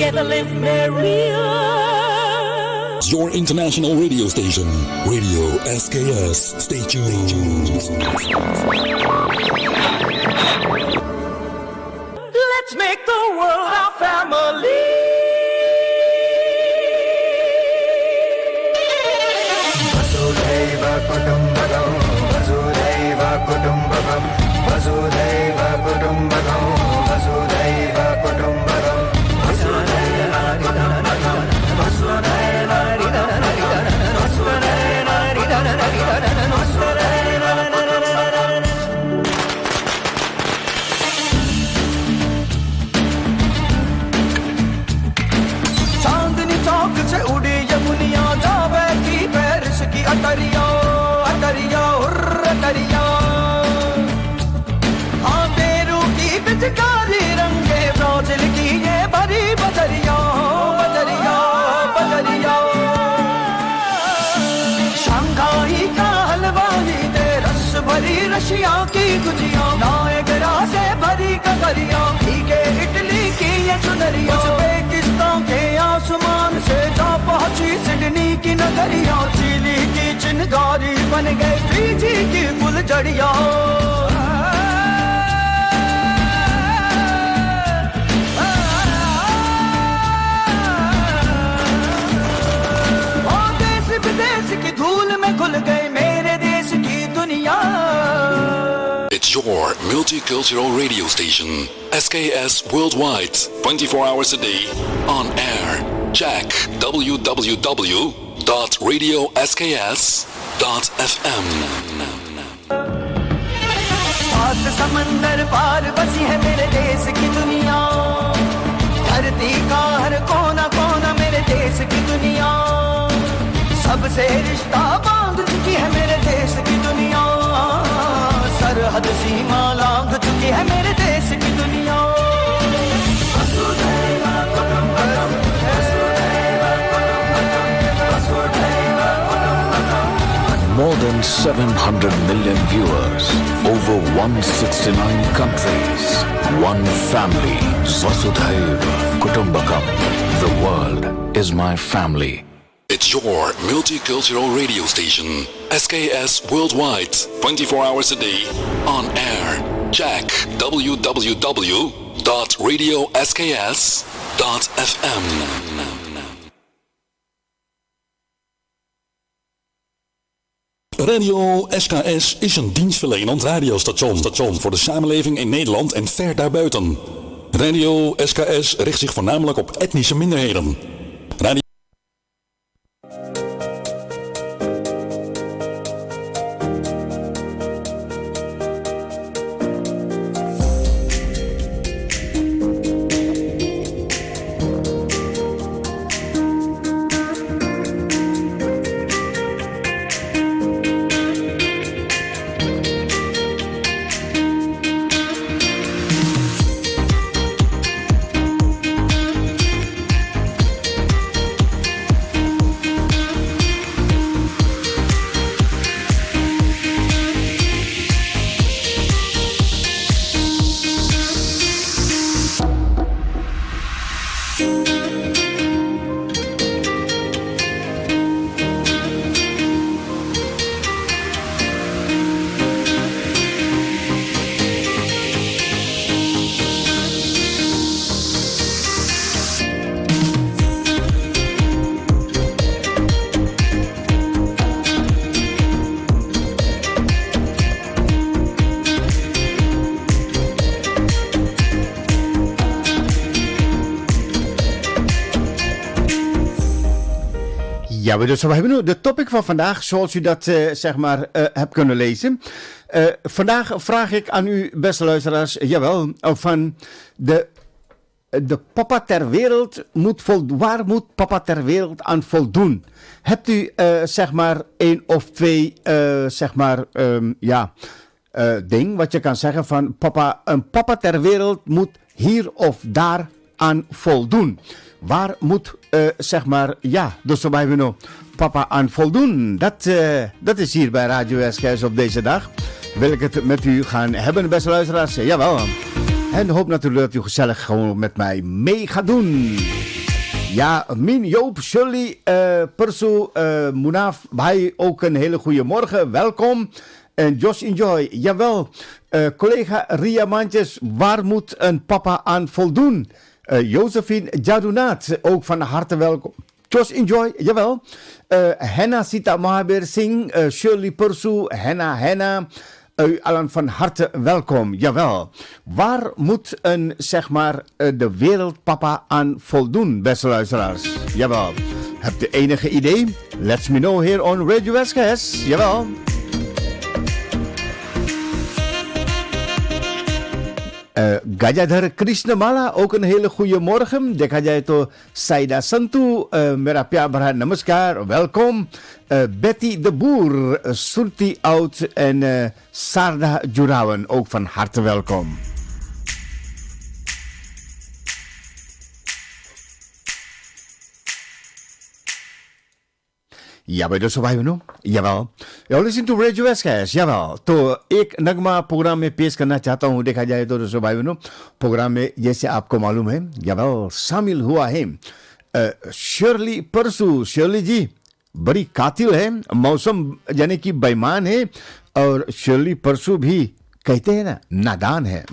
Italy, Maria. Your international radio station, Radio SKS. Stay tuned. Let's make the world our family. Vasudhaiva Kutumbakam, Vasudhaiva Kutumbakam, Vasudhaiva Kutumbakam, Vasudhaiva Kutumbakam, Vasudhaiva Kutumbakam, Vasudhaiva Chandni Chowk से उड़ी यमुनिया जावे की Paris की अटरिया अटरिया हुर्र अटरिया हाँ Peru की पिचकारी रंगे Brazil की ये भरी बजरिया बजरिया बजरिया शंघाई का हलवाई दे रस भरी रशिया की गुजिया नायगरा से भरी ककरिया भीगे इटली की ये चुनरिया उज़्बेकिस्तान के आसमान से जा पहुंची सिडनी की नगरिया चिली की चिनगारी बन गए फिजी की फुलझड़िया देश विदेश की धूल में घुल गए मेरे देश की दुनिया. It's your multicultural radio station, SKS Worldwide, 24 hours a day, on air. Check www.radiosks.fm. सात समंदर पार बसी है मेरे देश की दुनिया धरती का हर कोना कोना मेरे देश की दुनिया सबसे रिश्ता बांध चुकी है मेरे देश की दुनिया सरहद सीमा लांघ चुकी है मेरे देश की दुनिया वसुधैव कुटुम्बकम वसुधैव कुटुम्बकम वसुधैव कुटुम्बकम. More than 700 million viewers, over 169 countries, one family, Vasudhaiva Kutumbakam. The world is my family. It's your multicultural radio station, SKS Worldwide, 24 hours a day, on air. Check www.radiosks.fm. Radio SKS is een dienstverlenend radiostation voor de samenleving in Nederland en ver daarbuiten. Radio SKS richt zich voornamelijk op etnische minderheden. Radio Ja, dus we hebben nu de topic van vandaag, zoals u dat hebt kunnen lezen. Vandaag vraag ik aan u, beste luisteraars, van de papa ter wereld waar moet papa ter wereld aan voldoen? Hebt u één of twee ding wat je kan zeggen van een papa ter wereld moet hier of daar aan voldoen? Waar moet, dus waar we nou papa aan voldoen? Dat is hier bij Radio SKS op deze dag. Wil ik het met u gaan hebben, beste luisteraars? Jawel. En hoop natuurlijk dat u gezellig gewoon met mij mee gaat doen. Ja, Min, Joop, Shirley, Persu, Munaf, Bhai, ook een hele goede morgen. Welkom. En Josh Enjoy, jawel. Collega Ria Mandjes, waar moet een papa aan voldoen? Josephine Jadunaat, ook van harte welkom. Josh Enjoy, jawel. Henna Sita Mahabir Singh, Shirley Persu, Henna. U allen van harte welkom, jawel. Waar moet een, zeg maar, de wereldpapa aan voldoen, beste luisteraars? Jawel. Hebt u enige idee? Let me know here on Radio SKS, jawel. Gajadhar Krishnamala, ook een hele goede morgen. Dekha jaye to Saida Santu, mera pyar bhara namaskar, welkom. Betty de Boer, Surti Oud en Sarda Jurawan, ook van harte welkom. Ja, bij de सुबह में जवाब you're listening to Radio SKS, जवाब तो एक नगमा programme में पेश करना चाहता हूँ. देखा जाए तो दोस्तों भाई बहनों, प्रोग्राम में जैसे आपको मालूम है जवाब शामिल हुआ है शर्ली परसू. शर्ली जी बड़ी कातिल है, मौसम यानी कि बेईमान है, और शर्ली परसू भी कहते हैं ना नादान है.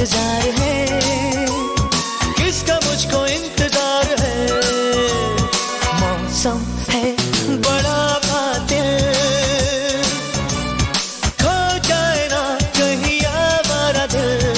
इंतजार है, किसका मुझको इंतजार है। मौसम है बड़ा बातिल, खो जाए ना कहीं हमारा दिल।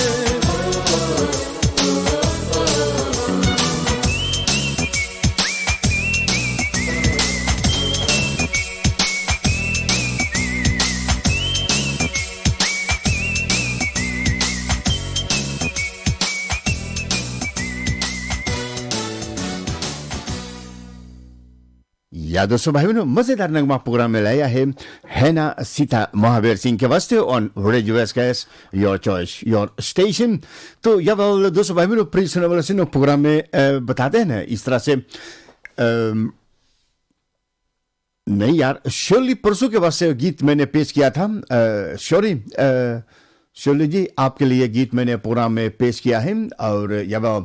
या दोस्तों भाई बहनों, मजेदार नगमा प्रोग्राम में लाया है ना सीता महावीर सिंह के वास्ते on radio SKS, your choice your station. तो या वाल दोस्तों भाई बहनों, प्रिय सुनने वाले सुनो प्रोग्राम में बताते हैं ना इस तरह से नहीं यार, शोली परसों के वास्ते गीत मैंने पेश किया था। शोली जी आपके लिए गीत मैंने प्रोग्राम में पेश किया है। और jawel,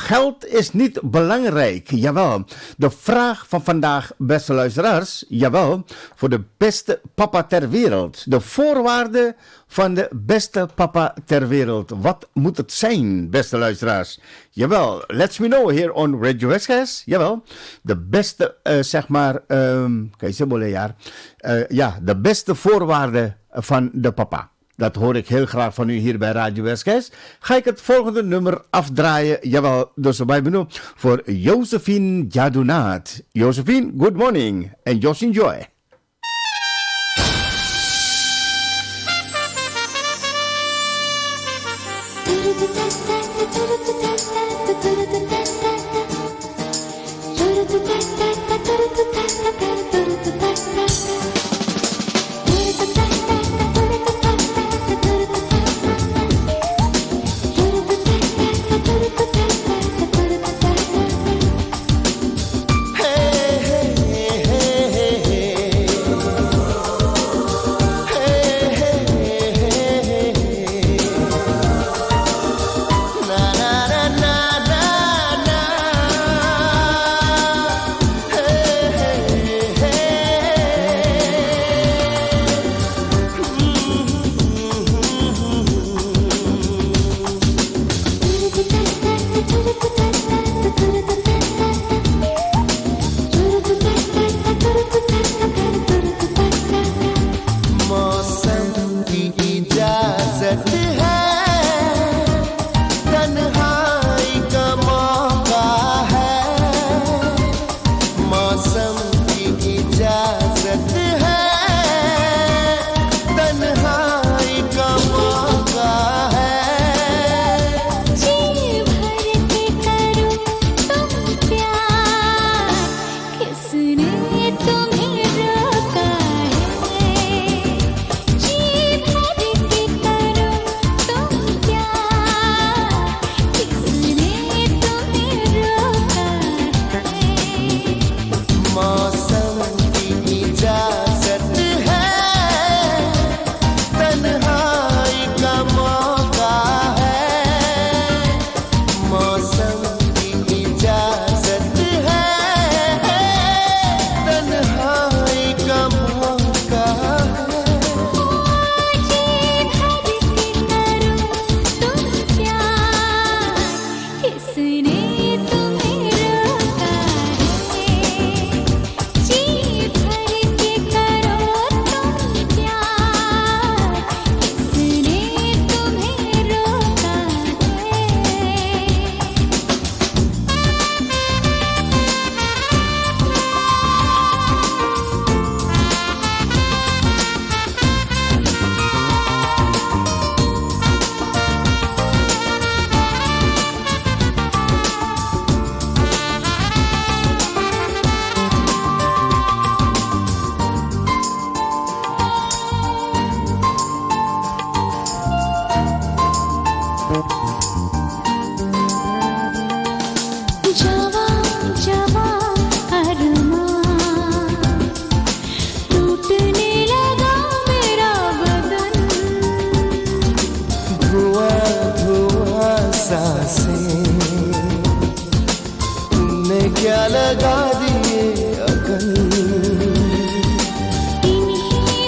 geld is niet belangrijk. Jawel, de vraag van vandaag, beste luisteraars. Jawel, voor de beste papa ter wereld. De voorwaarden van de beste papa ter wereld. Wat moet het zijn, beste luisteraars? Jawel, let me know here on Radio SKS. Jawel, de beste, zeg maar, ja, de beste voorwaarden van de papa. Dat hoor ik heel graag van u hier bij Radio SKS. Ga ik het volgende nummer afdraaien. Jawel, dus bij me voor Josephine Jadunat. Josephine, good morning and just enjoy.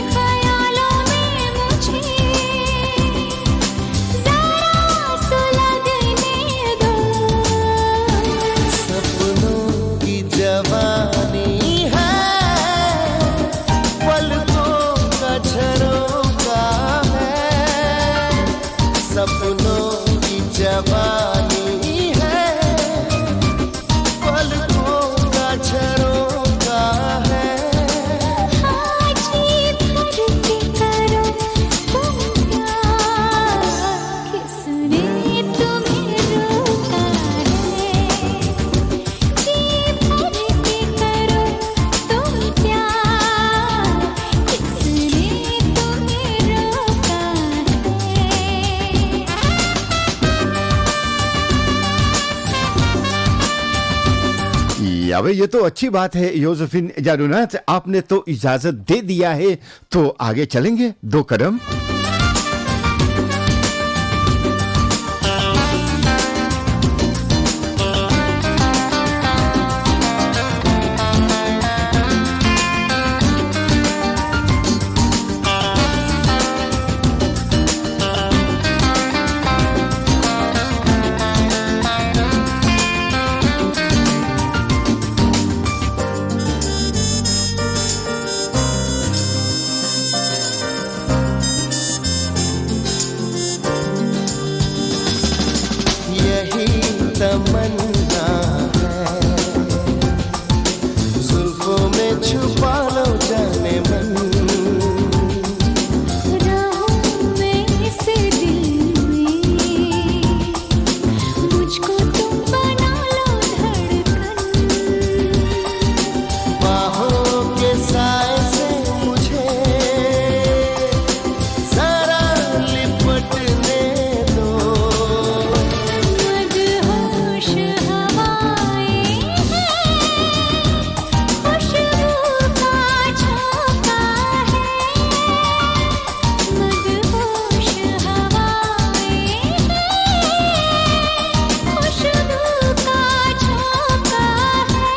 ख्यालों में मुझे जरा सपनों की जवानी है, पलकों का झरोखा है। हाँ जी भर के करो तुम प्यार, किसने तुम्हें रोका है। जी भर के करो तुम प्यार, किसने तुम्हें रोका है। अबे ये तो अच्छी बात है योसेफिन जादूनाथ, आपने तो इजाजत दे दिया है, तो आगे चलेंगे 2 कदम। यही तमन्ना है, जुल्फों में छुपा लो जाने मन। रहूं मैं इस दिल में, मुझको तुम बना लो धड़कन। बाहों के साए से मुझे जरा लिपटने दो। मदहोश हवाएं हैं, खुशबू का झोंका है। मदहोश हवाएं हैं, खुशबू का झोंका है।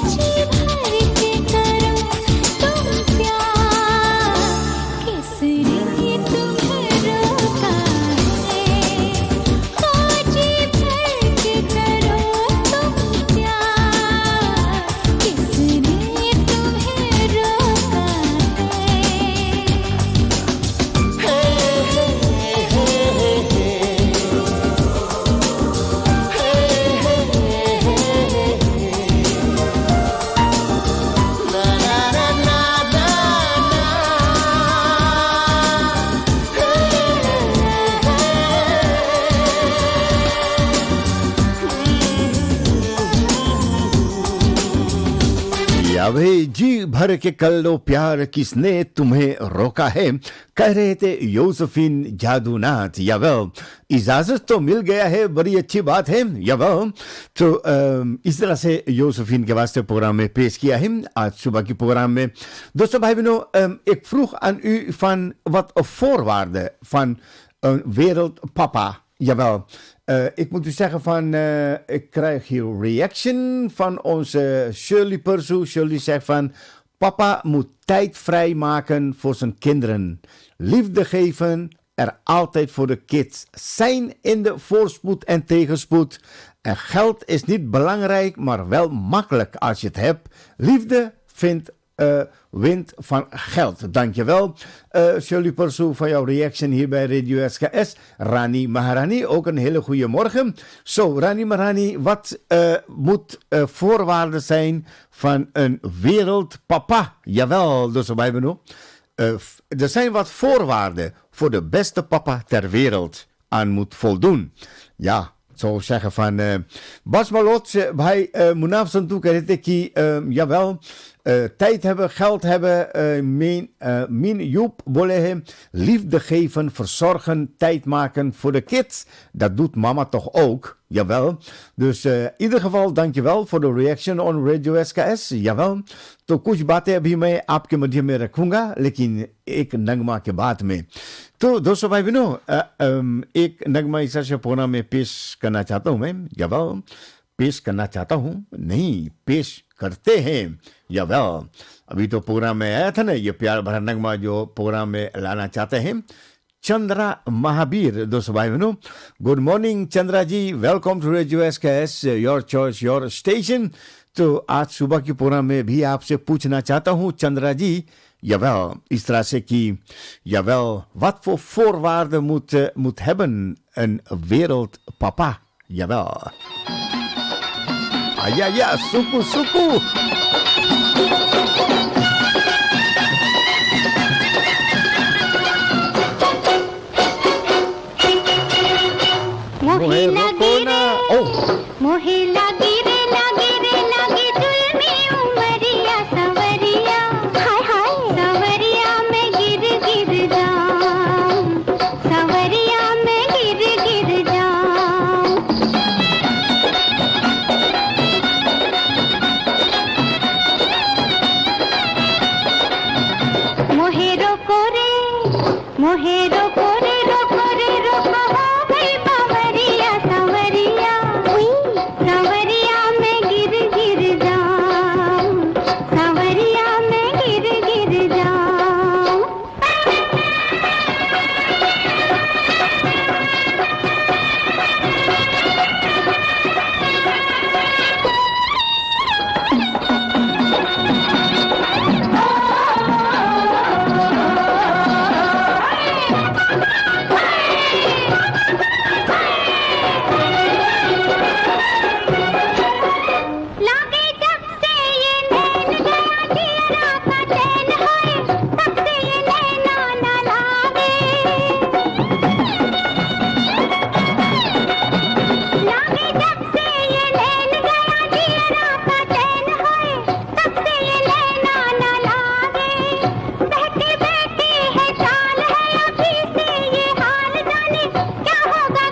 जी भर के करो तुम प्यार, किसने तुम्हें रोका है। हाँ जी भर के करो तुम प्यार, किसने तुम्हें रोका ना ना ना ना ना या भाई जी भर के कर लो प्यार, किसने तुम्हें रोका है, कह रहे थे योसेफिन जादूनाथ। या वेल, इजाजत तो मिल गया है, बड़ी अच्छी बात है। या वेल, तो इस तरह से योसेफिन के वास्ते प्रोग्राम में पेश किया है आज सुबह की प्रोग्राम में। दोस्तों भाई बहनों, ik vroeg aan u van wat voorwaarden van een wereldpapa. Jawel. Ik moet u zeggen van, ik krijg hier reaction van onze Shirley Persoe. Shirley zegt van, papa moet tijd vrijmaken voor zijn kinderen. Liefde geven, er altijd voor de kids. Zijn in de voorspoed en tegenspoed. En geld is niet belangrijk, maar wel makkelijk als je het hebt. Liefde wint van geld. Dankjewel, Shirley Persoe, voor jouw reaction hier bij Radio SKS. Rani Maharani, ook een hele goede morgen. Zo, Rani Maharani, wat moet voorwaarden zijn van een wereldpapa? Jawel, dus wij hebben nog. Er zijn wat voorwaarden voor de beste papa ter wereld aan moet voldoen. Ja, ik zou zeggen van Bas Malot, भाई मुनाफ संतू कह रहे थे कि jawel, tijd hebben, geld hebben, Min Joep बोले हैं, liefde geven, verzorgen, tijd maken voor de kids. Dat doet mama toch ook? Jawel. Dus in ieder geval, dankjewel voor de reaction on Radio SKS. Jawel. तो कुछ बातें अभी मैं आपके मध्य में रखूंगा, लेकिन एक नगमा के बाद में। तो दोस्तों भाई बहनों, एक नगमा इस प्रोग्राम में पेश करना चाहता हूं मैं। जवाब पेश करना चाहता हूं, नहीं, पेश करते हैं। जवाब अभी तो प्रोग्राम में आया था ना ये प्यार भरा नगमा जो प्रोग्राम में लाना चाहते हैं, चंद्रा महावीर। दोस्तों भाई बहनों, good morning Chandra ji, welcome to radio SKS, your choice your station. तो आज सुबह के प्रोग्राम में भी आपसे पूछना चाहता हूँ चंद्रा जी, jawel, इस तरह से कि jawel, wat voor voorwaarden moet hebben een wereldpapa? Jawel. Ah ja, suku. मोहे लगी रे Oh, मोहे लगी रे लगी जुल्मी उमरिया सवरिया हाय हाय सवरिया में गिर जाऊं सवरिया में गिर जाऊं मोहे रोको रे रोको हो गई बावरिया सवरिया सवरिया में गिर जाऊं सवरिया में गिर जाऊं लागे जब से ये नैन गया जियरा का चैन है तब से ये नैना न लागे लागे जब से ये नैन गया जियरा का चैन है तब से ये नैना न लागे बहती है चाल है अभी से ये हाल जाने क्या होगा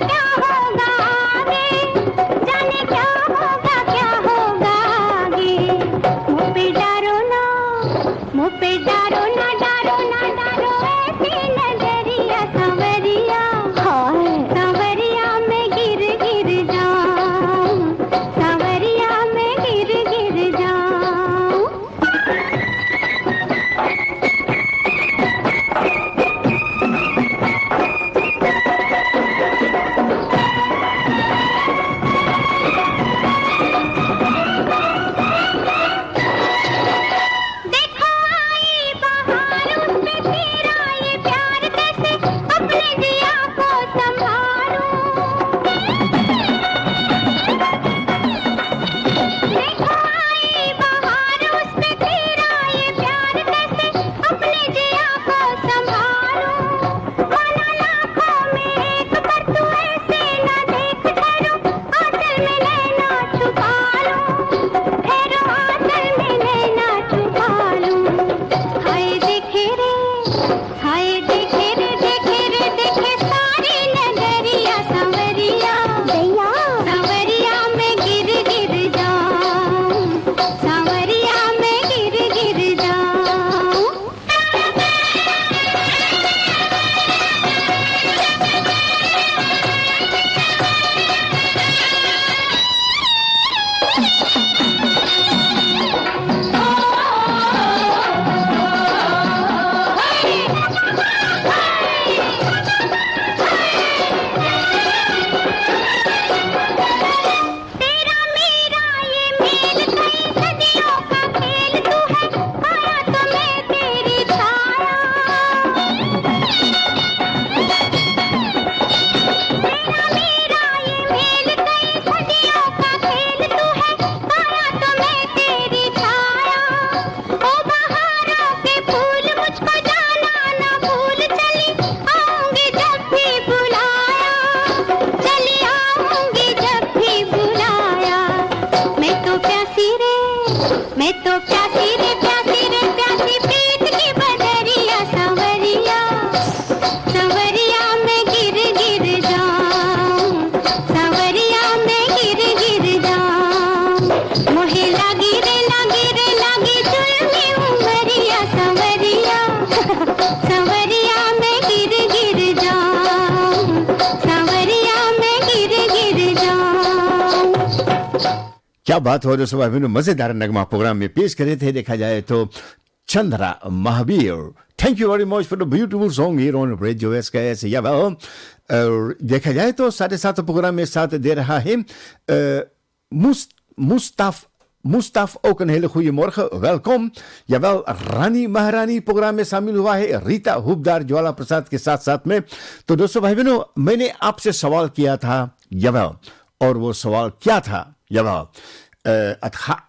आगे जाने क्या होगा आगे मुँह पे डारो ना डारो ऐसी नजरिया सवरिया सवरिया में गिर जाऊं सवरिया में गिर जाऊं देखो आई बहार उसमें तेरा ये प्यार कैसे अपने दिया को संभालूं देखो आई बहार उसमें तेरा ये प्यार कैसे अपने दिया को संभालूं माना लाखों में एक पर तू ऐसे न देख ठहरो आंचल में नैना छुपा लूं ठहरो आंचल में नैना छुपा लूं हाय देखे रे देखे सारी नगरिया सवरिया सवरिया में गिर जाऊं सवरिया में गिर जाऊं तेरा मेरा ये मेल कई सदियों का खेल तू है पाया तो मैं तेरी छाया तेरा मेरा ये मेल कई सदियों का खेल तू है पाया तो मैं तेरी छाया ओ बहारों के फूल मुझको जाना ना भूल चली आऊंगी जब भी बुलाया चली आऊंगी जब भी बुलाया मैं तो प्यासी प्यासी प्रीत की बदरिया सवरिया सवरिया में गिर जाऊं सवरिया में गिर जाऊं मोहे लगी रे लगी जुल्मी उमरिया सवरिया सवरिया में गिर जाऊं सवरिया में गिर जाऊं क्या बात हो जो सुबह अभी मजेदार नगमा प्रोग्राम में पेश करे थे देखा जाए तो Chandra Mahavir. Thank you very much for the beautiful song here on radio SKS. या और देखा जाए तो 7:30 प्रोग्राम में साथ दे रहा है मुस्ताफ Mustaf, ook een hele goede morgen. Welkom. Jawel, Rani Maharani, programma शामिल हुआ है रीता हुबदार ज्वाला प्रसाद के साथ साथ में. तो दोस्तों भाई बहनों, मैंने आपसे सवाल किया था, jawel. और वो सवाल क्या था? Jawel.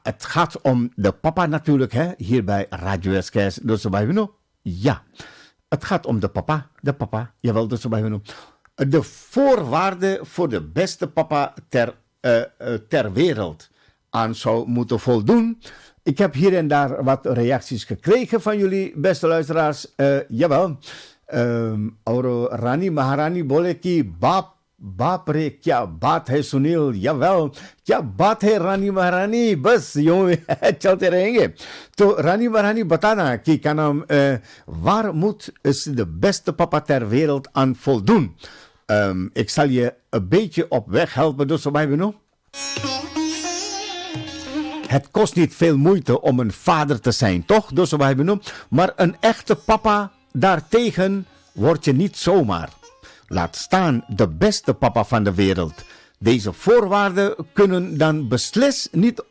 Het gaat om de papa natuurlijk, hè, hier bij Radio SKS. Dus bij we ja, het gaat om de papa. De papa, jawel, dus bij we de voorwaarden voor de beste papa ter wereld aan zou moeten voldoen. Ik heb hier en daar wat reacties gekregen van jullie, beste luisteraars. Jawel. Auro Rani Maharani बोले कि बाप रे क्या बात है Sunil. Jawel, क्या बात है रानी महारानी. बस यूं चलते रहेंगे. तो रानी महारानी बताना कि क्या नाम waar moet de beste papa ter wereld aan voldoen. Ik zal je een beetje op weg helpen, dus bij me nog. Het kost niet veel moeite om een vader te zijn, toch? Dus bij me nog. Maar een echte papa daartegen word je niet zomaar. Laat staan de beste papa van de wereld. Deze voorwaarden kunnen dan beslist niet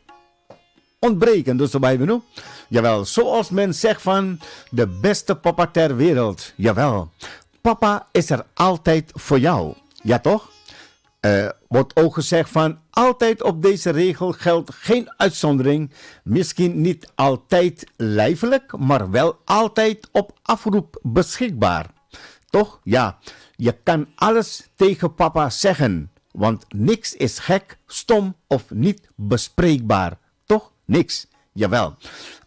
ontbreken. Dus bij me nog. Jawel, zoals men zegt van de beste papa ter wereld. Jawel, papa is er altijd voor jou. Ja toch? Wordt ook gezegd van altijd op deze regel geldt geen uitzondering. Misschien niet altijd lijfelijk, maar wel altijd op afroep beschikbaar. Toch? Ja, je kan alles tegen papa zeggen. Want niks is gek, stom of niet bespreekbaar. Toch? Niks. Jawel.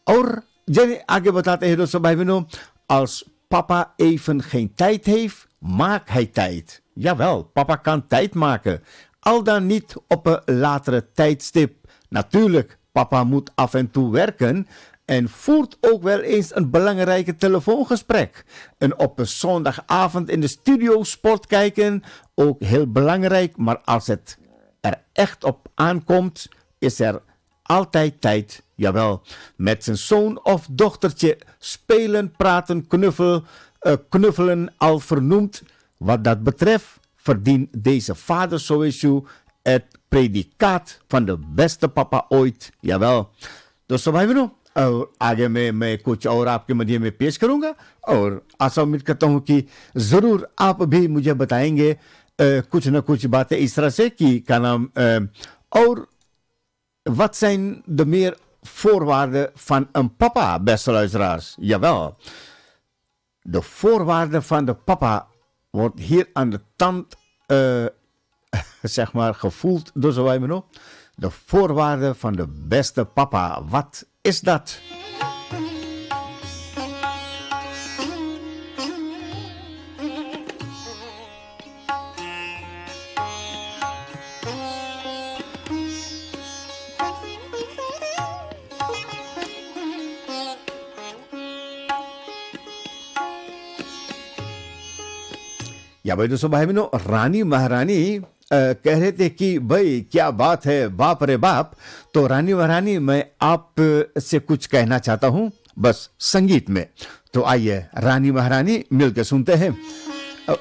Or, Jenny, आगे बताते हैं दोस्तों भाई बहनों, als papa even geen tijd heeft, maakt hij tijd. Jawel, papa kan tijd maken. Al dan niet op een latere tijdstip. Natuurlijk, papa moet af en toe werken en voert ook wel eens een belangrijke telefoongesprek. En op een zondagavond in de studio sport kijken, ook heel belangrijk. Maar als het er echt op aankomt, is er altijd tijd. Jawel, met zijn zoon of dochtertje spelen, praten, knuffelen al vernoemd. Wat dat betreft verdient deze vader sowieso het predicaat van de beste papa ooit. Jawel. दोस्तों भाई बहनों, और आगे मैं कुछ और आपके मध्य में पेश करूंगा और आशा उम्मीद करता हूं कि जरूर आप भी मुझे बताएंगे कुछ न कुछ बातें इस तरह से कि क्या नाम और wat zijn de meer voorwaarden van een papa, beste luisteraars? Jawel. De voorwaarden van de papa wordt hier aan de tand zeg maar gevoeld door zo wij me nog. De voorwaarden van de beste papa. Wat is dat? या भाई दोस्तों भाई बहनों, रानी महारानी कह रहे थे कि भाई क्या बात है, बाप रे बाप. तो रानी महारानी, मैं आप से कुछ कहना चाहता हूँ, बस संगीत में. तो आइए रानी महारानी मिलकर सुनते हैं.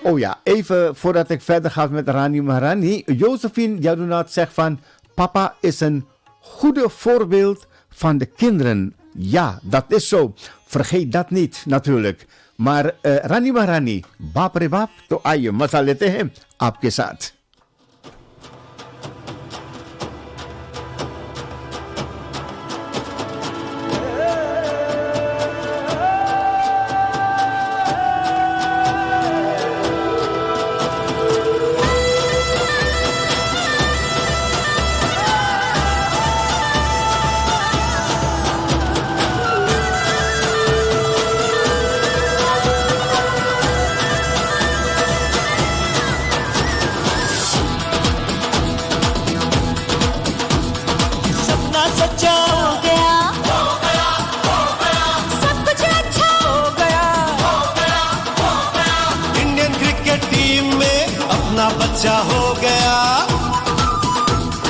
Oh ja, even voordat ik verder ga met Rani Maharani. Josephine Jadunaat zegt van papa is een goede voorbeeld van de kinderen. Ja, dat is zo. Vergeet dat niet natuurlijk. Maar Rani Maharani, बाप रे बाप, तो आइए मजा लेते हैं आपके साथ. बच्चा हो गया,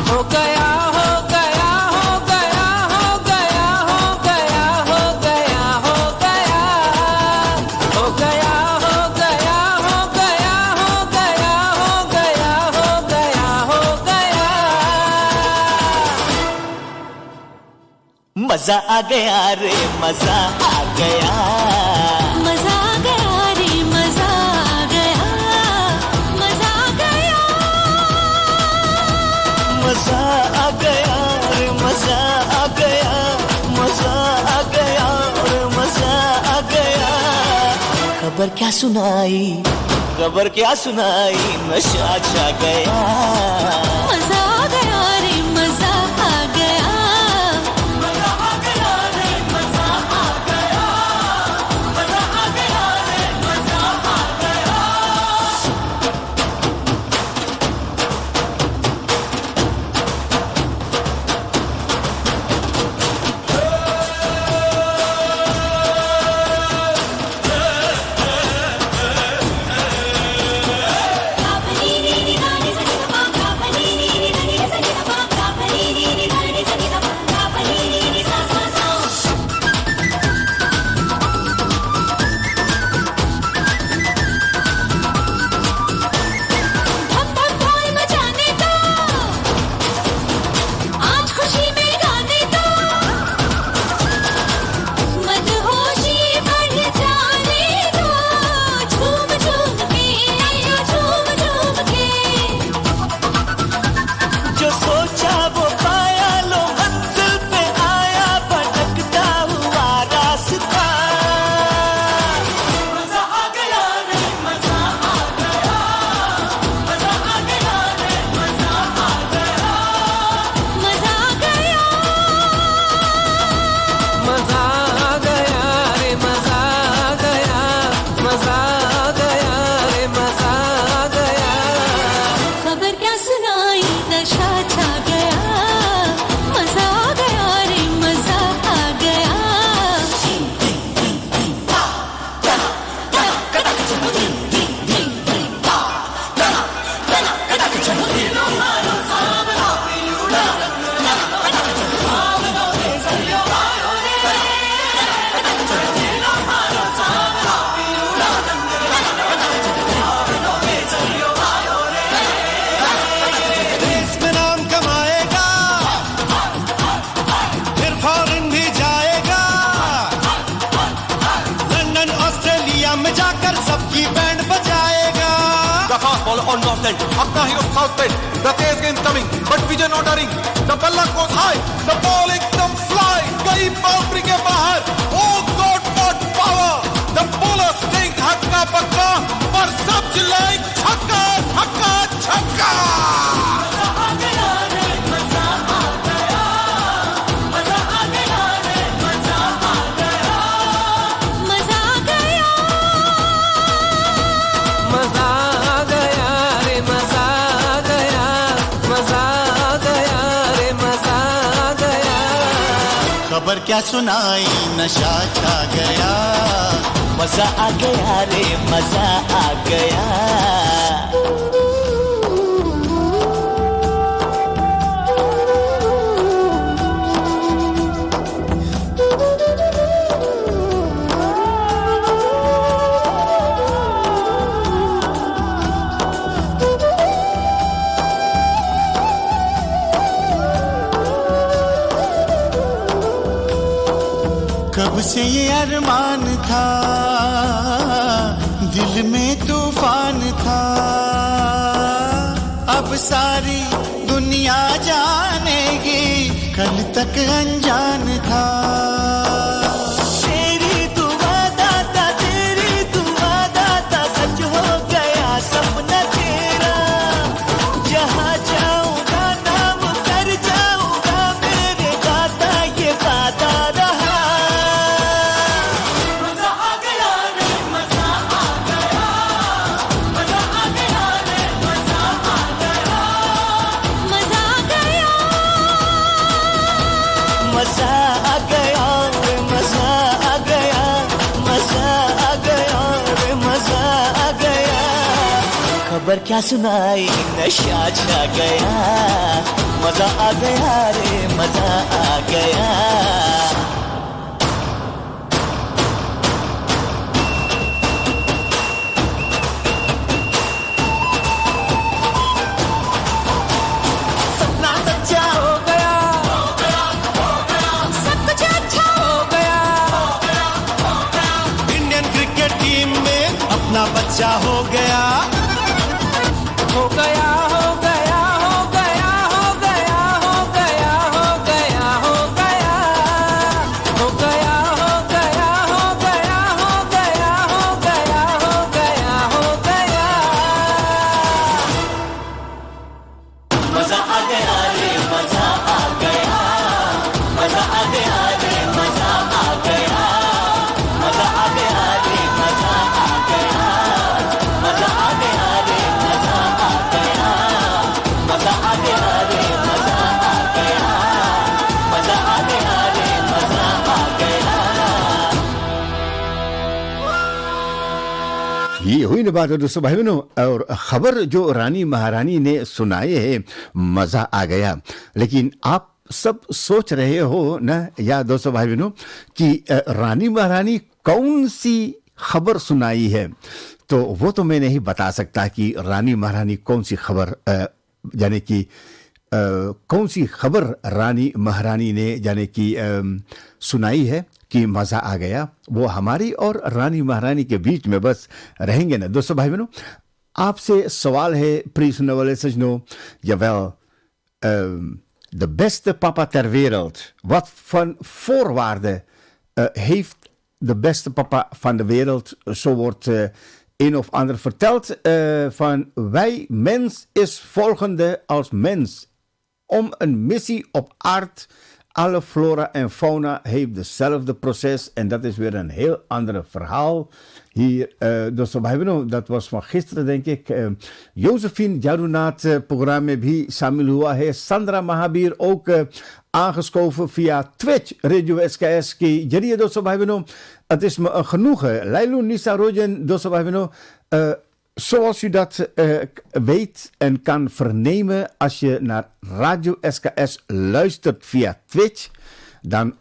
हो गया, हो गया, हो गया, हो गया, हो गया, हो गया, हो गया, हो गया, हो गया, हो गया, हो गया, हो गया, हो गया, हो गया. मजा आ गया रे मजा आ गया मजा आ गया रे मजा आ गया मजा आ गया मजा आ गया रे मजा आ गया मजा आ गया रे मजा आ गया खबर क्या सुनाई नशा छा गया मजा आ गया रे मजा आ गया मजा आ गया रे मजा आ गया मजा आ गया रे मजा आ गया On north end, Akna hero south end. The tees game coming, but Vijay not daring. The balla goes high, the ball एकदम fly. गई boundary के बाहर. Oh God, what power! The bowler staying हक्का पक्का, पर सब चिल्लाए छक्का, छक्का, छक्का. मजा आ गया रे मजा आ गया मजा आ गया रे मजा आ गया मजा आ गया मजा आ गया रे मजा आ गया मजा आ गया रे मजा आ गया खबर क्या सुनाई नशा छा गया मजा आ गया रे मजा आ गया कब से ये अरमान था दिल में तूफान था अब सारी दुनिया जानेगी कल तक अनजान था तेरी दुआ दाता सच हो गया सपना तेरा जहाँ जाऊंगा नाम कर जाऊंगा मेरे दाता ये वादा रहा मजा आ गया रे मजा आ गया मजा आ गया रे मजा आ गया मजा आ गया मजा आ गया रे मजा आ गया मजा आ गया रे मजा आ गया खबर क्या सुनाई नशा छा गया मजा आ गया रे मजा आ गया सपना सच्चा हो गया सब कुछ बच्चा हो गया हो गया हो गया हो गया हो गया हो गया हो गया हो गया हो गया हो गया हो गया हो गया हो गया हो गया हो गया मजा आ गया रे मजा आ गया मजा आ गया रे मजा आ गया मजा आ गया रे मजा आ गया मजा आ गया रे मजा आ गया मजा आ गया रे मजा आ गया मजा आ गया रे मजा आ गया ये हुई ना बात दोस्तों भाई बहनों और खबर जो रानी महारानी ने सुनाई है मजा आ गया। लेकिन आप सब सोच रहे हो ना या दोस्तों भाई बहनों कि रानी महारानी कौन सी खबर सुनाई है, तो वो तो मैं नहीं बता सकता कि रानी महारानी कौन सी खबर यानी कि कौन सी खबर रानी महारानी ने यानी कि सुनाई है कि मजा आ गया। वो हमारी और रानी महारानी के बीच में बस रहेंगे ना दोस्तों भाई बहनों। आपसे सवाल है प्रिय सुनने वाले सज्जनों, jawel, de beste papa ter wereld. Wat van voorwaarden heeft de beste papa van de wereld? Zo wordt een of ander verteld van wij mens is volgende als mens. Om een missie op aarde. Alle flora en fauna heeft dezelfde proces. En dat is weer een heel ander verhaal. Hier, dus dat was van gisteren denk ik. Josephine Jarunaat programma bhi Samil hua hai. Sandra Mahabir ook aangeschoven via Twitch Radio SKS की जरिए दोस्तों भाई बहनों het is me een genoegen. Lailu Nisa Rojen दोस्तों भाई बहनों zoals u dat weet en kan vernemen als je naar Radio SKS luistert via Twitch, dan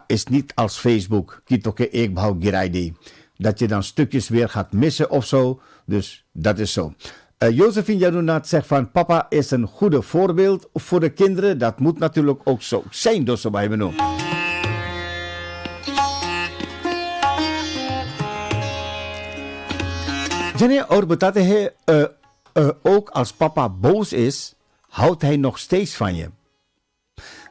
is niet als Facebook Kitoke Ekbouw Giraidi dat je dan stukjes weer gaat missen of zo. Dus dat is zo. Josephine Jarunaat zegt van papa is een goede voorbeeld voor de kinderen. Dat moet natuurlijk ook zo zijn, dosso bij me. Jane, और बताते हैं ook als papa boos is, houdt hij nog steeds van je.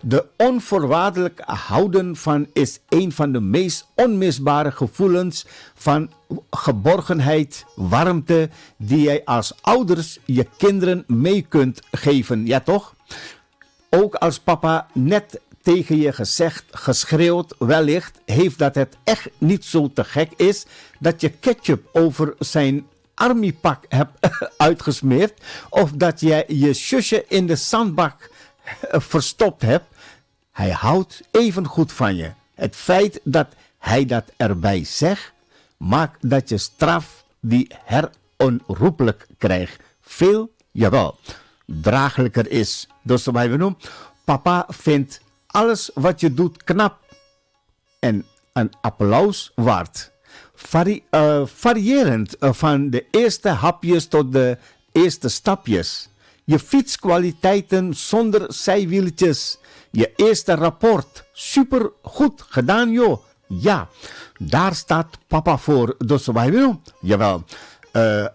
De onvoorwaardelijk houden van is een van de meest onmisbare gevoelens van geborgenheid, warmte, die jij als ouders je kinderen mee kunt geven. Ja toch? Ook als papa net tegen je gezegd, geschreeuwd, wellicht heeft dat het echt niet zo te gek is dat je ketchup over zijn armiepak hebt uitgesmeerd of dat jij je zusje in de zandbak verstopt hebt. Hij houdt even goed van je. Het feit dat hij dat erbij zegt, maakt dat je straf die heronroepelijk krijgt veel, jawel, draaglijker is. Dus wij benoemen, papa vindt alles wat je doet knap en een applaus waard. Variërend van de eerste hapjes tot de eerste stapjes. Je fietskwaliteiten zonder zijwieltjes. Je eerste rapport. Super goed gedaan joh. Ja, daar staat papa voor. Dus wij willen. Jawel.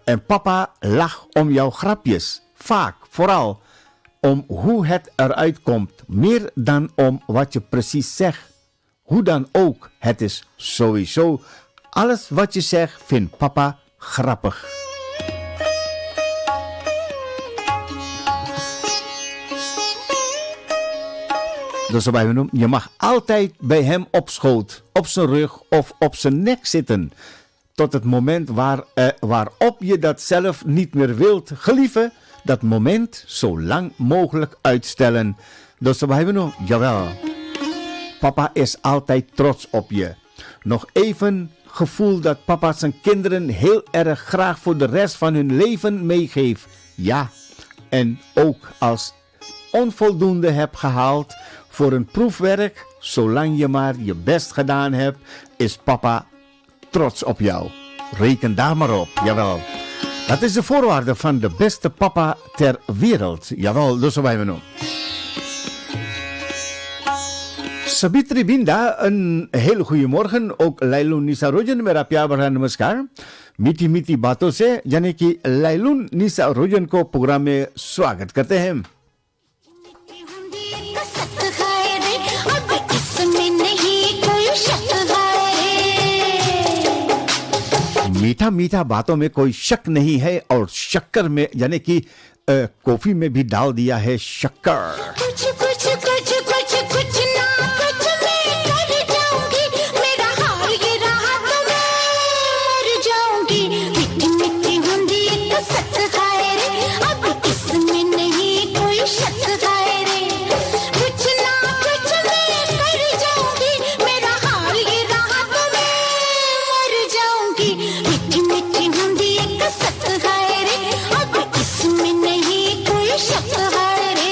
En papa lacht om jouw grapjes. Vaak, vooral om hoe het eruit komt. Meer dan om wat je precies zegt. Hoe dan ook, het is sowieso. Alles wat je zegt vindt papa grappig. Dus je mag altijd bij hem op schoot, op zijn rug of op zijn nek zitten. Tot het moment waarop je dat zelf niet meer wilt. Gelieve dat moment zo lang mogelijk uitstellen. Dus jawel. Papa is altijd trots op je. Nog even gevoel dat papa zijn kinderen heel erg graag voor de rest van hun leven meegeeft. Ja, en ook als onvoldoende hebt gehaald voor een proefwerk, zolang je maar je best gedaan hebt, is papa trots op jou. Reken daar maar op, jawel. Dat is de voorwaarde van de beste papa ter wereld. Jawel, dus wij we nu. Sabitri Binda, een heel goede morgen. Ook Lailun Nisa Rojan, मेरा प्यार भरा नमस्कार. मीठी मीठी बातों से यानी कि लाइलून निसा रोजन को प्रोग्राम में स्वागत करते हैं. मीठा मीठा बातों में कोई शक नहीं है और शक्कर में यानी कि कॉफी में भी डाल दिया है शक्कर. कुछ कुछ कुछ कुछ कुछ ना कुछ मैं कर जाऊंगी मेरा हाल ये रहा तो मैं मर जाऊंगी मिट्टी मिट्टी हुंदी तो सच खाए रे अब इसमें नहीं कोई शक खाए रे कुछ ना कुछ मैं कर जाऊंगी मेरा हाल ये रहा तो मैं मर जाऊंगी मिट्टी मिट्टी हुंदी तो सच खाए रे अब इसमें नहीं कोई शक खाए रे.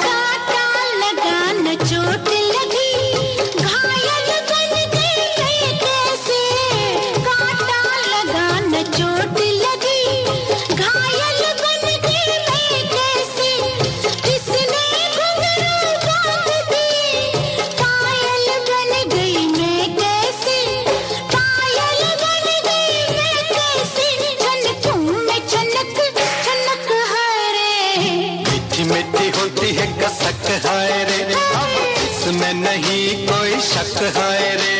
काटा लगा न चोट लगी घायल बन गई मैं कैसे काटा लगा न चोट लगी घायल बन गई मैं कैसे किसने घुंघरू बांध दी पायल बन गई मैं कैसे पायल बन गई मैं कैसे छनकूं मैं छनक छनक हरे मीठी मीठी होती है कसक हाय रे अब इसमें नहीं कोई शक हाय रे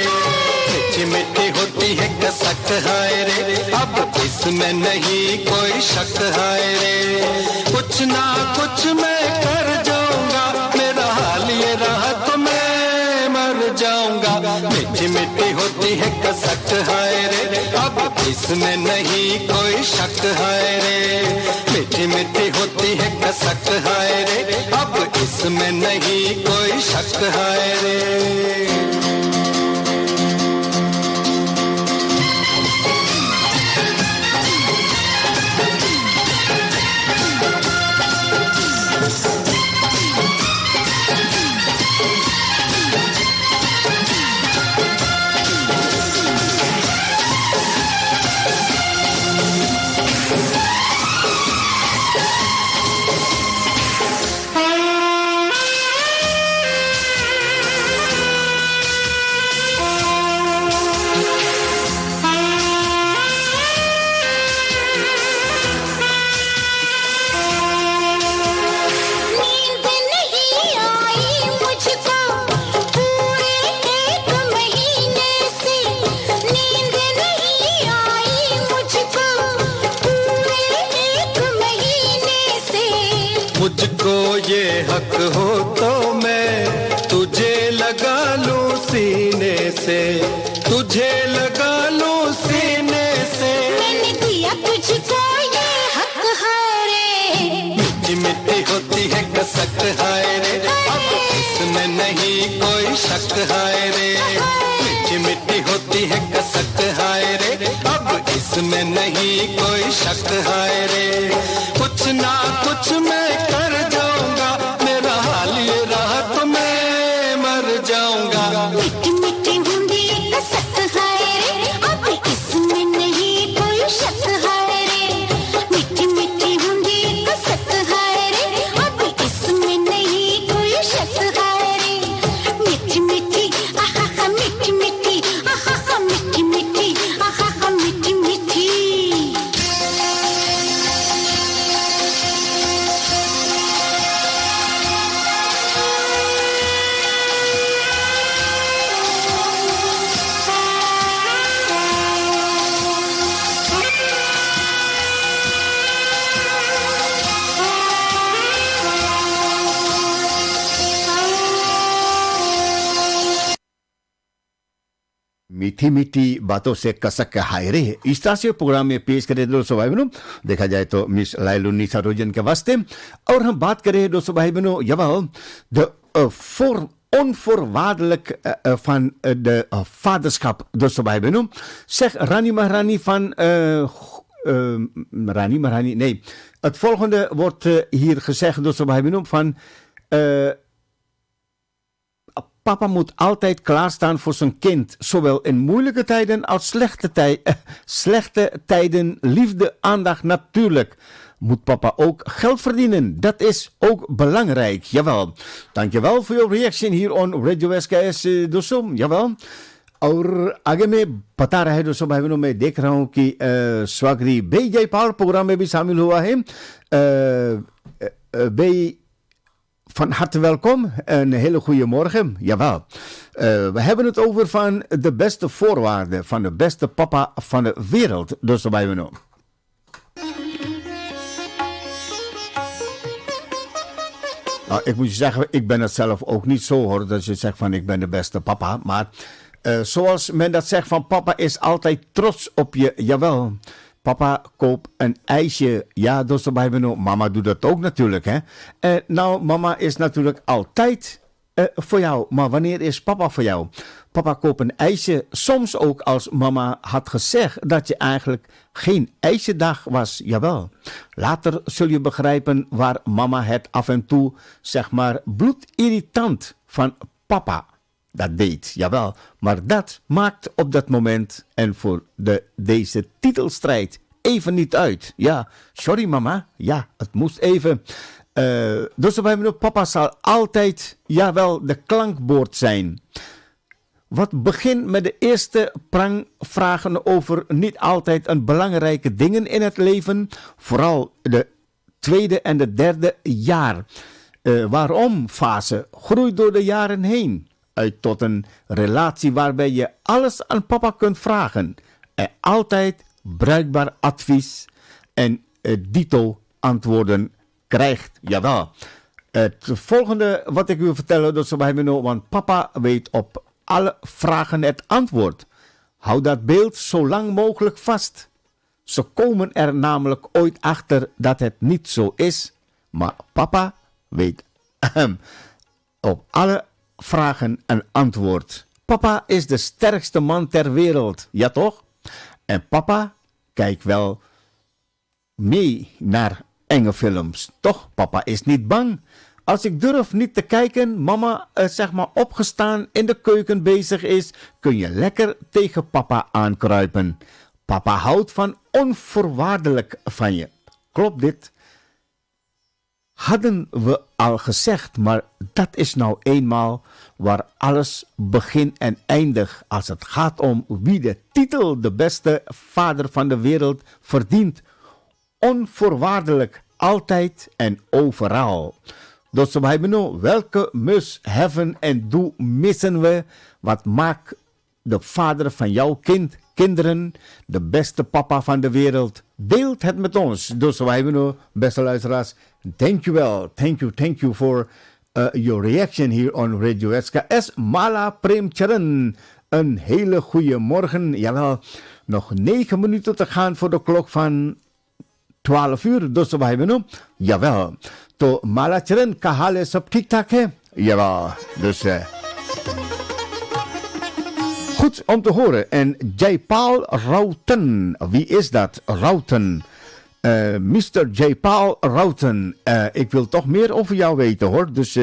मीठी मीठी होती है कसक हाय रे अब इसमें नहीं कोई शक हाय रे कुछ ना कुछ मैं कर जाऊंगा मेरा हाल ये रहा तो मैं मर जाऊंगा मीठी मीठी होती है कसक हाय रे अब इसमें नहीं कोई शक हाय रे मीठी मीठी होती है कसक हाय रे अब इसमें नहीं कोई शक हाय रे. नींद नहीं आई मुझको पूरे एक महीने से नींद नहीं आई मुझको पूरे एक महीने से मुझको ये हक हो तो मैं तुझे लगा लूं सीने से तुझे लगा लूं सीने से मैंने दिया तुझको ये हक हरे मीठी मीठी होती है कसक हाय रे अब इसमें नहीं कोई शक हाय रे मीठी मीठी होती है कसक हाय रे अब इसमें नहीं कोई शक हाय रे कुछ ना कुछ मैं कर जाऊंगा मेरा हाल ये रहा तो मैं मर जाऊंगा मिट्टी मिट्टी हुंदी कसक हाय रे अब इसमें नहीं कोई शक हाय रे मिट्टी मिट्टी हुंदी कसक हाय रे अब इसमें नहीं कोई शक हाय रे मिट्टी मिट्टी आहा मिट्टी मिट्टी आहा मिट्टी मिट्टी आहा मिट्टी मिट्टी मीठी मीठी बातों से कसक हाय रे इस तरह से प्रोग्राम में पेश करें दोस्तों भाई बहनों देखा जाए तो मिस लाइलुन्निसा रोजन के वास्ते और हम बात करें दोस्तों भाई beno jawel de onvoorwaardelijk van de vaderschap dosto bij benoem. Zeg Rani Maharani van Rani Maharani, nee. Het volgende wordt hier gezegd dosto bij benoem van papa moet altijd klaarstaan voor zijn kind, zowel in moeilijke tijden als slechte tijden, liefde, aandacht natuurlijk. Moet papa ook geld verdienen. Dat is ook belangrijk. Jawel. Dankjewel voor jouw reactie hier on Radio SKS दोस्तों. Jawel. और आगे में बता रहा है दोस्तों भाई बहनों मैं देख रहा हूँ कि स्वागरी बे जयपाल प्रोग्राम में भी शामिल हुआ है बे van harte welkom. Een hele goede morgen. Jawel. We hebben het over van de beste voorwaarden van de beste papa van de wereld. Dus erbij we nog. Nou, ik moet je zeggen, ik ben het zelf ook niet zo hoor. Dat je zegt van ik ben de beste papa. Maar zoals men dat zegt van papa is altijd trots op je. Jawel. Papa koopt een ijsje. Ja, dus erbij benoemd. Mama doet dat ook natuurlijk. Hè? Nou, mama is natuurlijk altijd voor jou. Maar wanneer is papa voor jou? Papa koopt een ijsje. Soms ook als mama had gezegd dat je eigenlijk geen ijsjedag was. Jawel. Later zul je begrijpen waar mama het af en toe, zeg maar, bloedirritant van papa dat deed, jawel. Maar dat maakt op dat moment en voor deze titelstrijd even niet uit. Ja, sorry mama. Ja, het moest even. Dus papa zal altijd, jawel, de klankbord zijn. Wat begint met de eerste prangvragen over niet altijd een belangrijke dingen in het leven. Vooral de tweede en de derde jaar. Waarom fase groeit door de jaren heen. Uit tot een relatie waarbij je alles aan papa kunt vragen. En altijd bruikbaar advies en dito antwoorden krijgt. Jawel. Het volgende wat ik wil vertellen, dat is bij me nou, want papa weet op alle vragen het antwoord. Hou dat beeld zo lang mogelijk vast. Ze komen er namelijk ooit achter dat het niet zo is. Maar papa weet op alle vragen een antwoord. Papa is de sterkste man ter wereld, ja toch? En papa kijkt wel mee naar enge films. Toch, papa is niet bang. Als ik durf niet te kijken, mama zeg maar opgestaan in de keuken bezig is, kun je lekker tegen papa aankruipen. Papa houdt van onvoorwaardelijk van je. Klopt dit? Hadden we al gezegd, maar dat is nou eenmaal waar alles begint en eindigt als het gaat om wie de titel de beste vader van de wereld verdient. Onvoorwaardelijk, altijd en overal. Dus we hebben welke mus, heffen en doe missen we? Wat maakt de vader van jouw kinderen de beste papa van de wereld? Deelt het met ons. Dus we hebben beste luisteraars, dankjewel. Thank you for your reaction here on Radio SKS. Mala Prem Charan. Een hele goede morgen. Jawel, nog 9 minuten te gaan voor de klok van 12 uur. Dus we hebben jawel. तो माला चरण का हाल है सब ठीक ठाक है ja dus goed om te horen en Jaypal Rauten, wie is dat? Rauten, Mr. Jaypal Rauten, ik wil toch meer over jou weten hoor, dus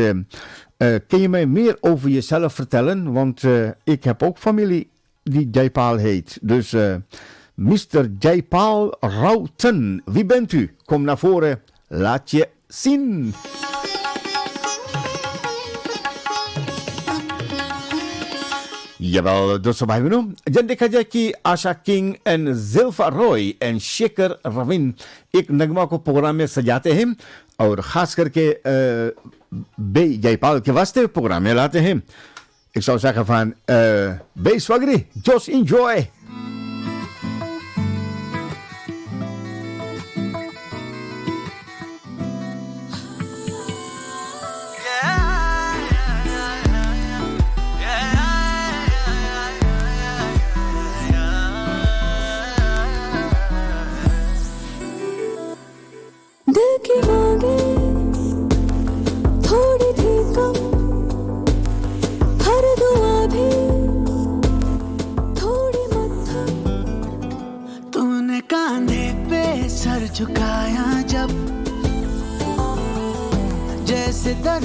kun je mij meer over jezelf vertellen, want ik heb ook familie die Jaypal heet, dus Mr. Jaypal Rauten, wie bent u? Kom naar voren, laat je zien. Jawel, dus bij me nu. Dan देखा जाए कि आशा king and जिल्फा रॉय and शेखर रविन एक नगमा को प्रोग्राम में सजाते हैं और खास करके बे जयपाल के वास्ते प्रोग्राम में लाते हैं. Ik zou zeggen van बे स्वागरी, just enjoy.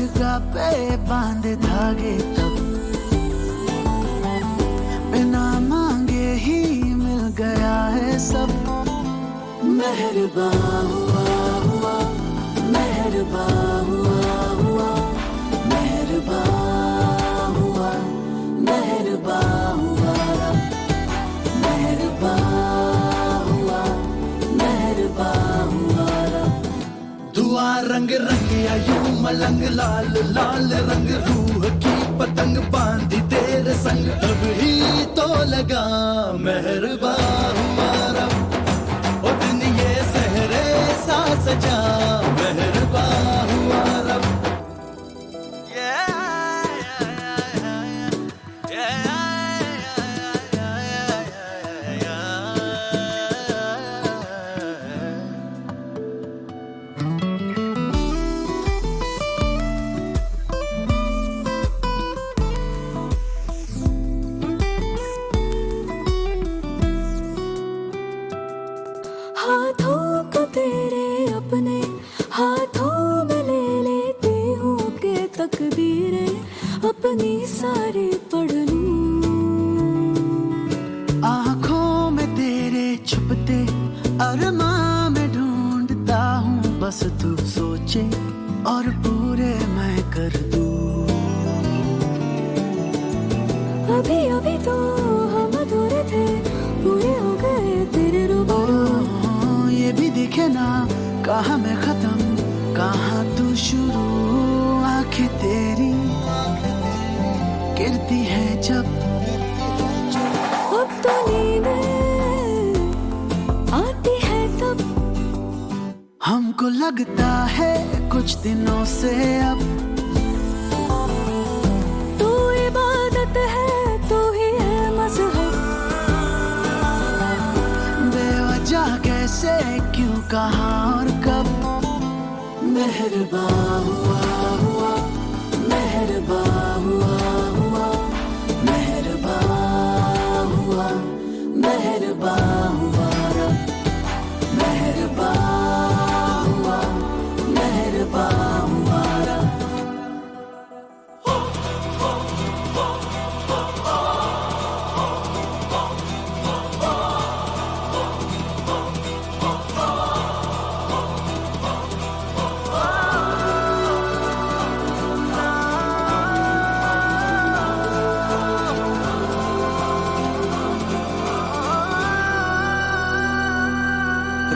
जगह पे बांधे धागे तब बिना मांगे ही मिल गया है सब मेहरबान हुआ हुआ मेहरबान हुआ हुआ मेहरबान हुआ मेहरबान हुआ मेहरबान हुआ मेहरबान हुआ दुआ रंग रंगिया यूं मलंग लाल लाल रंग रूह की पतंग बांधी तेरे संग अब ही तो लगा मेहरबान हुआ रब ओ दिन ये सहरे सा सजा मेहरबान हुआ रब हाथों को तेरे अपने हाथों में ले लेती हूँ कि तकदीरें अपनी सारी पढ़ लूं आँखों में तेरे छुपते अरमां में ढूंढता हूँ बस तू सोचे और पूरे मैं कर दूं अभी अभी तो हम अधूरे थे पूरे हो गए तेरे रूबरू ये भी दिखे ना कहाँ मैं खत्म कहाँ तू शुरू आँखें तेरी गिरती है जब अब तो नींदें आती है तब हमको लगता है कुछ दिनों से अब तू इबादत है तू ही है मज़हब बेवजह कैसे क्यों कहाँ और कब मेहरबान हुआ हुआ मेहरबान हुआ हुआ मेहरबान हुआ मेहरबान हुआ रब मेहरबान हुआ मेहरबान हुआ रब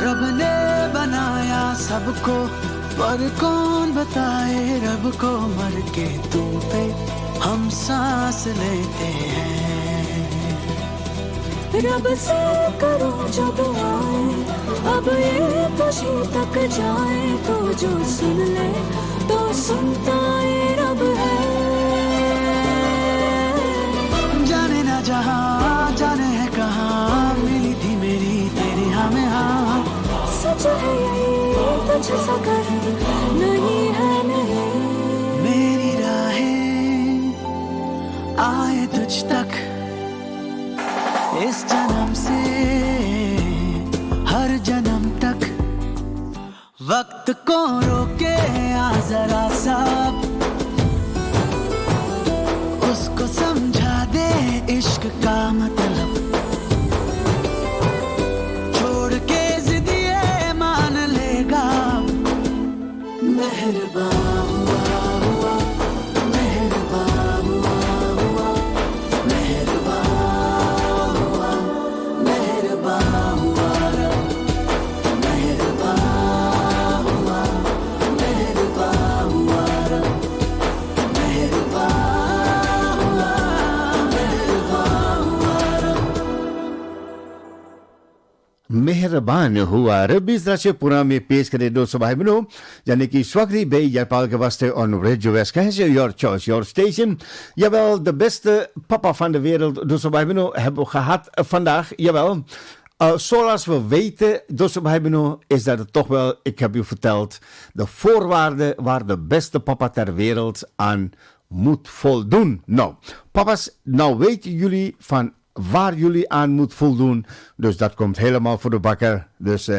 रब ने बनाया सबको पर कौन बताए रब को मर के तुम पे हम सांस लेते हैं रब से करो जो दुआएं अब ये खुशी तक जाए तो जो सुन ले तो सुनता ये रब है जाने ना जहाँ जाने है कहाँ मिली थी मेरी तेरी हमें हाँ सच है यही तुझ सा कहीं नहीं है नहीं मेरी राहें आए तुझ तक इस जन्म से हर जन्म तक वक्त को रोके आ जरा सा उसको समझा दे इश्क का मतलब छोड़ के जिद ये मान लेगा मेहरबान हुआ हुआ मेहरबान हुआ हुआ मेहरबान हुआ मेहरबान हुआ रब मेहरबान हुआ मेहरबान हुआ रब मेहरबान हुआ मेहरबान हुआ रब मेहरबान हुआ रब इस तरह से पूरा में पेश करे दोस्तों भाई बहनों यानी कि Swagri bij Jaipal gewaste on Radio West. Your choice, your station. Jawel, de beste papa van de wereld, dostoor bij beno, hebben we gehad vandaag. Jawel. Zoals we weten, dostoor bij beno, is dat het toch wel, ik heb u verteld, de voorwaarden waar de beste papa ter wereld aan moet voldoen. Nou, papa's, nou weten jullie van waar jullie aan moet voldoen. Dus dat komt helemaal voor de bakker. Dus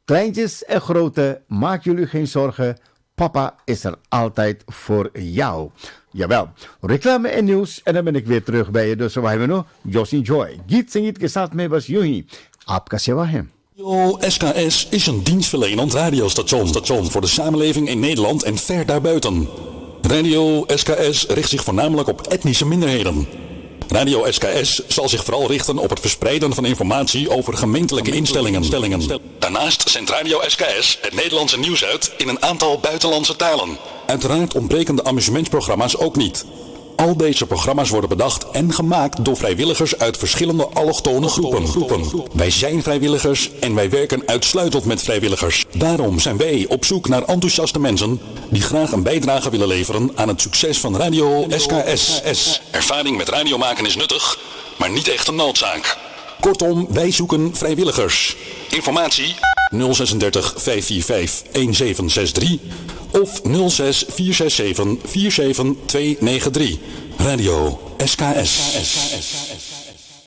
kleintjes en grote, maak jullie geen zorgen. papa is er altijd voor jou. Jawel, reclame en nieuws en dan ben ik weer terug bij je. Dus we hebben nu Josie Joy. Git Singit ke saath mein bas यूं ही आपका सेवा है. Radio SKS is een dienstverlenend radiostation voor de samenleving in Nederland en ver daarbuiten. Radio SKS richt zich voornamelijk op etnische minderheden. Radio SKS zal zich vooral richten op het verspreiden van informatie over gemeentelijke instellingen. Daarnaast zendt Radio SKS het Nederlandse nieuws uit in een aantal buitenlandse talen. Uiteraard ontbreken de amusementsprogramma's ook niet. Al deze programma's worden bedacht en gemaakt door vrijwilligers uit verschillende allochtone groepen. Wij zijn vrijwilligers en wij werken uitsluitend met vrijwilligers. Daarom zijn wij op zoek naar enthousiaste mensen die graag een bijdrage willen leveren aan het succes van Radio SKS. Ervaring met radio maken is nuttig, maar niet echt een noodzaak. Kortom, wij zoeken vrijwilligers. Informatie 036 545 1763 of 06 467 47293. Radio SKS.